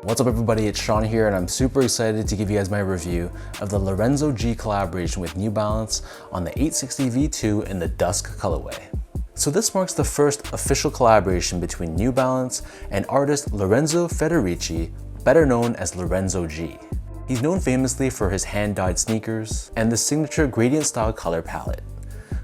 What's up everybody, it's Sean here and I'm super excited to give you guys my review of the Lorenz.OG collaboration with New Balance on the 860 V2 in the Dusk colorway. So this marks the first official collaboration between New Balance and artist Lorenzo Federici, better known as Lorenz.OG. He's known famously for his hand-dyed sneakers and the signature gradient style color palette.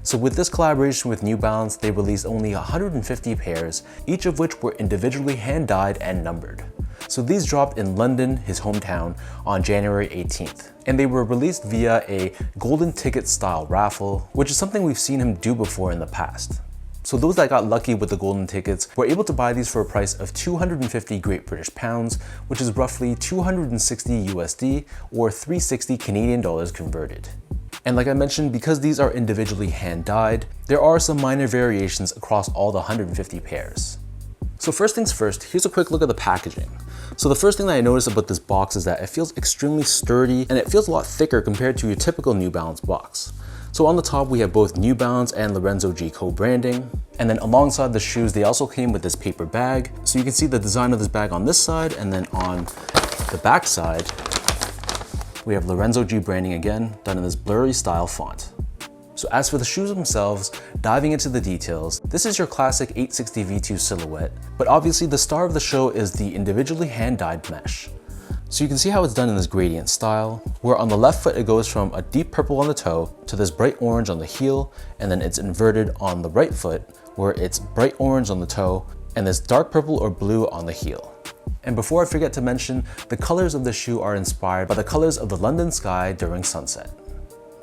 So with this collaboration with New Balance, they released only 150 pairs, each of which were individually hand-dyed and numbered. So these dropped in London, his hometown, on January 18th. And they were released via a golden ticket style raffle, which is something we've seen him do before in the past. So those that got lucky with the golden tickets were able to buy these for a price of 250 Great British Pounds, which is roughly 260 USD or 360 Canadian dollars converted. And like I mentioned, because these are individually hand-dyed, there are some minor variations across all the 150 pairs. So first things first, here's a quick look at the packaging. So the first thing that I noticed about this box is that it feels extremely sturdy and it feels a lot thicker compared to your typical New Balance box. So on the top, we have both New Balance and Lorenz.OG co-branding. And then alongside the shoes, they also came with this paper bag. So you can see the design of this bag on this side, and then on the back side, we have Lorenz.OG branding again, done in this blurry style font. So as for the shoes themselves, diving into the details, this is your classic 860 V2 silhouette, but obviously the star of the show is the individually hand-dyed mesh. So you can see how it's done in this gradient style, where on the left foot it goes from a deep purple on the toe to this bright orange on the heel, and then it's inverted on the right foot, where it's bright orange on the toe and this dark purple or blue on the heel. And before I forget to mention, the colors of the shoe are inspired by the colors of the London sky during sunset.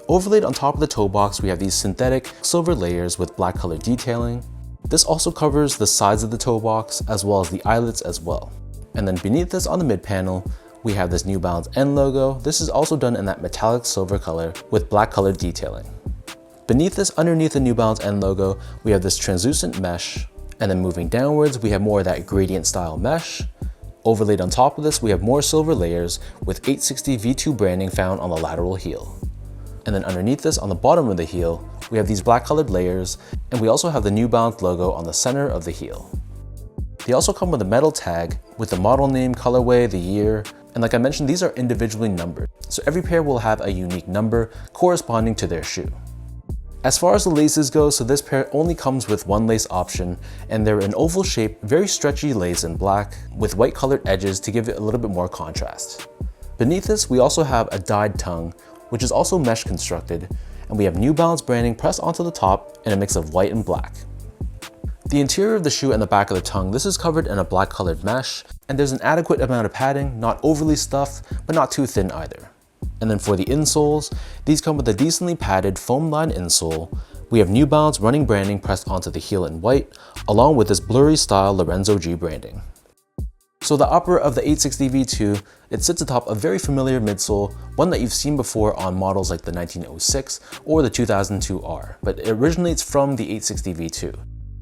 Overlaid on top of the toe box, we have these synthetic silver layers with black color detailing. This also covers the sides of the toe box as well as the eyelets as well. And then beneath this on the mid panel, we have this New Balance N logo. This is also done in that metallic silver color with black colored detailing. Beneath this, underneath the New Balance N logo, we have this translucent mesh. And then moving downwards, we have more of that gradient style mesh. Overlaid on top of this, we have more silver layers with 860 V2 branding found on the lateral heel. And then underneath this, on the bottom of the heel, we have these black colored layers, and we also have the New Balance logo on the center of the heel. They also come with a metal tag with the model name, colorway, the year, and like I mentioned, these are individually numbered. So every pair will have a unique number corresponding to their shoe. As far as the laces go, so this pair only comes with one lace option, and they're an oval shape, very stretchy lace in black with white colored edges to give it a little bit more contrast. Beneath this, we also have a dyed tongue, which is also mesh constructed, and we have New Balance branding pressed onto the top in a mix of white and black. The interior of the shoe and the back of the tongue, this is covered in a black colored mesh, and there's an adequate amount of padding, not overly stuffed, but not too thin either. And then for the insoles, these come with a decently padded foam lined insole. We have New Balance running branding pressed onto the heel in white, along with this blurry style Lorenz.OG branding. So the upper of the 860 V2, it sits atop a very familiar midsole, one that you've seen before on models like the 1906 or the 2002R, but it originates from the 860 V2.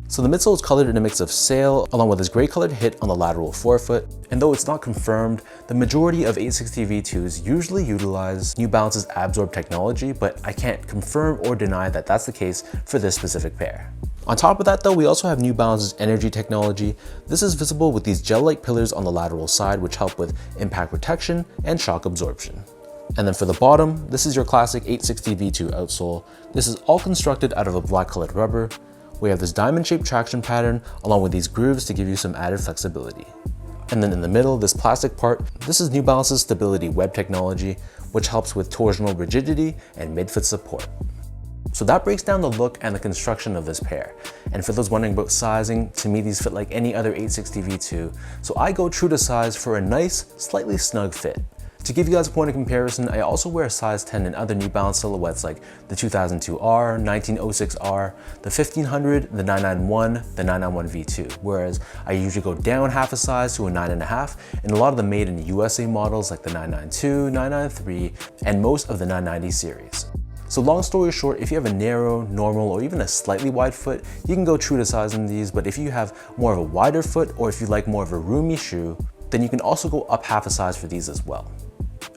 So the midsole is colored in a mix of sail, along with this gray colored hit on the lateral forefoot, and though it's not confirmed, the majority of 860 V2s usually utilize New Balance's Absorb technology, but I can't confirm or deny that that's the case for this specific pair. On top of that though, we also have New Balance's Energy technology. This is visible with these gel-like pillars on the lateral side, which help with impact protection and shock absorption. And then for the bottom, this is your classic 860 V2 outsole. This is all constructed out of a black colored rubber. We have this diamond-shaped traction pattern along with these grooves to give you some added flexibility. And then in the middle, this plastic part, this is New Balance's Stability Web technology, which helps with torsional rigidity and midfoot support. So that breaks down the look and the construction of this pair. And for those wondering about sizing, to me these fit like any other 860 V2, so I go true to size for a nice, slightly snug fit. To give you guys a point of comparison, I also wear a size 10 in other New Balance silhouettes like the 2002R, 1906R, the 1500, the 991, the 991 V2, whereas I usually go down half a size to a 9.5 in a lot of the made in the USA models like the 992, 993, and most of the 990 series. So long story short, if you have a narrow, normal, or even a slightly wide foot, you can go true to size in these, but if you have more of a wider foot or if you like more of a roomy shoe, then you can also go up half a size for these as well.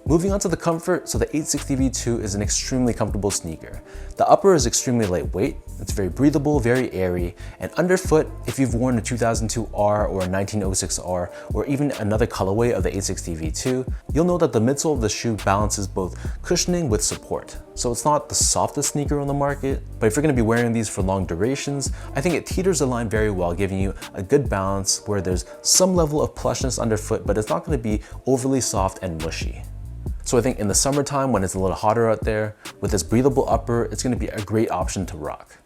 Moving on to the comfort, so the 860 V2 is an extremely comfortable sneaker. The upper is extremely lightweight, It's very breathable, very airy, and underfoot, if you've worn a 2002R or a 1906R or even another colorway of the 860 V2, you'll know that the midsole of the shoe balances both cushioning with support. So it's not the softest sneaker on the market, but if you're going to be wearing these for long durations, I think it teeters the line very well, giving you a good balance where there's some level of plushness underfoot, but it's not going to be overly soft and mushy. So I think in the summertime when it's a little hotter out there, with this breathable upper, it's going to be a great option to rock.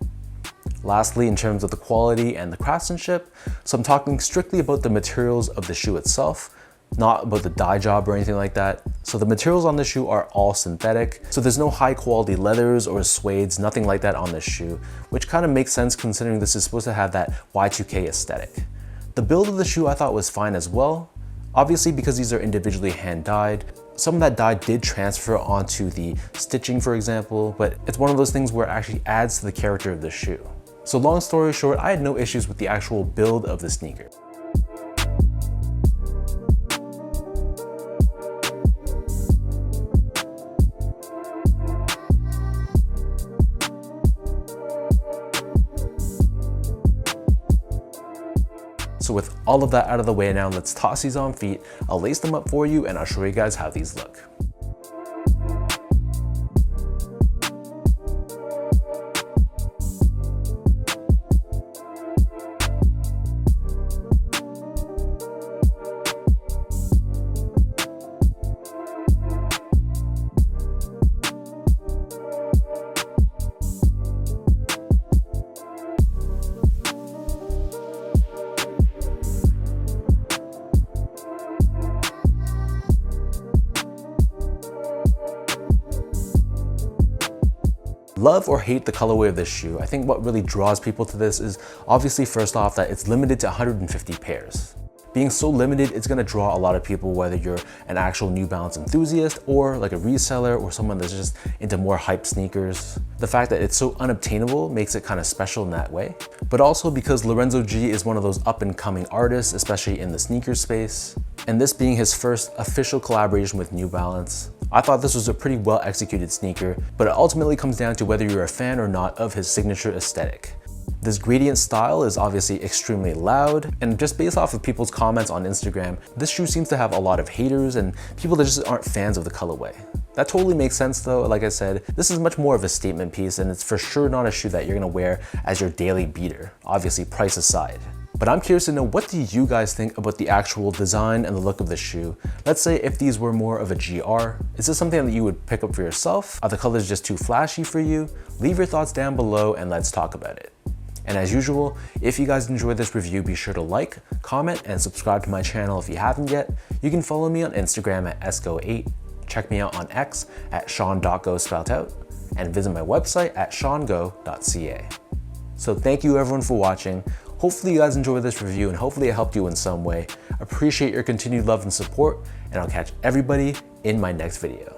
Lastly, in terms of the quality and the craftsmanship, so I'm talking strictly about the materials of the shoe itself, not about the dye job or anything like that. So the materials on the shoe are all synthetic, so there's no high quality leathers or suedes, nothing like that on this shoe, which kind of makes sense considering this is supposed to have that Y2K aesthetic. The build of the shoe I thought was fine as well. Obviously, because these are individually hand dyed, some of that dye did transfer onto the stitching, for example, but it's one of those things where it actually adds to the character of the shoe. So long story short, I had no issues with the actual build of the sneaker. So with all of that out of the way now, let's toss these on feet. I'll lace them up for you and I'll show you guys how these look. Love or hate the colorway of this shoe, I think what really draws people to this is obviously first off that it's limited to 150 pairs. Being so limited, it's gonna draw a lot of people, whether you're an actual New Balance enthusiast or like a reseller or someone that's just into more hype sneakers. The fact that it's so unobtainable makes it kind of special in that way. But also because Lorenz.OG is one of those up and coming artists, especially in the sneaker space. And this being his first official collaboration with New Balance, I thought this was a pretty well executed sneaker, but it ultimately comes down to whether you're a fan or not of his signature aesthetic. This gradient style is obviously extremely loud, and just based off of people's comments on Instagram, this shoe seems to have a lot of haters and people that just aren't fans of the colorway. That totally makes sense though. Like I said, this is much more of a statement piece and it's for sure not a shoe that you're gonna wear as your daily beater, obviously price aside. But I'm curious to know, what do you guys think about the actual design and the look of the shoe? Let's say if these were more of a GR, is this something that you would pick up for yourself? Are the colors just too flashy for you? Leave your thoughts down below and let's talk about it. And as usual, if you guys enjoyed this review, be sure to like, comment, and subscribe to my channel if you haven't yet. You can follow me on Instagram at esco8, check me out on X at sean.go spelled out, and visit my website at seango.ca. So thank you everyone for watching. Hopefully you guys enjoyed this review and hopefully it helped you in some way. Appreciate your continued love and support, and I'll catch everybody in my next video.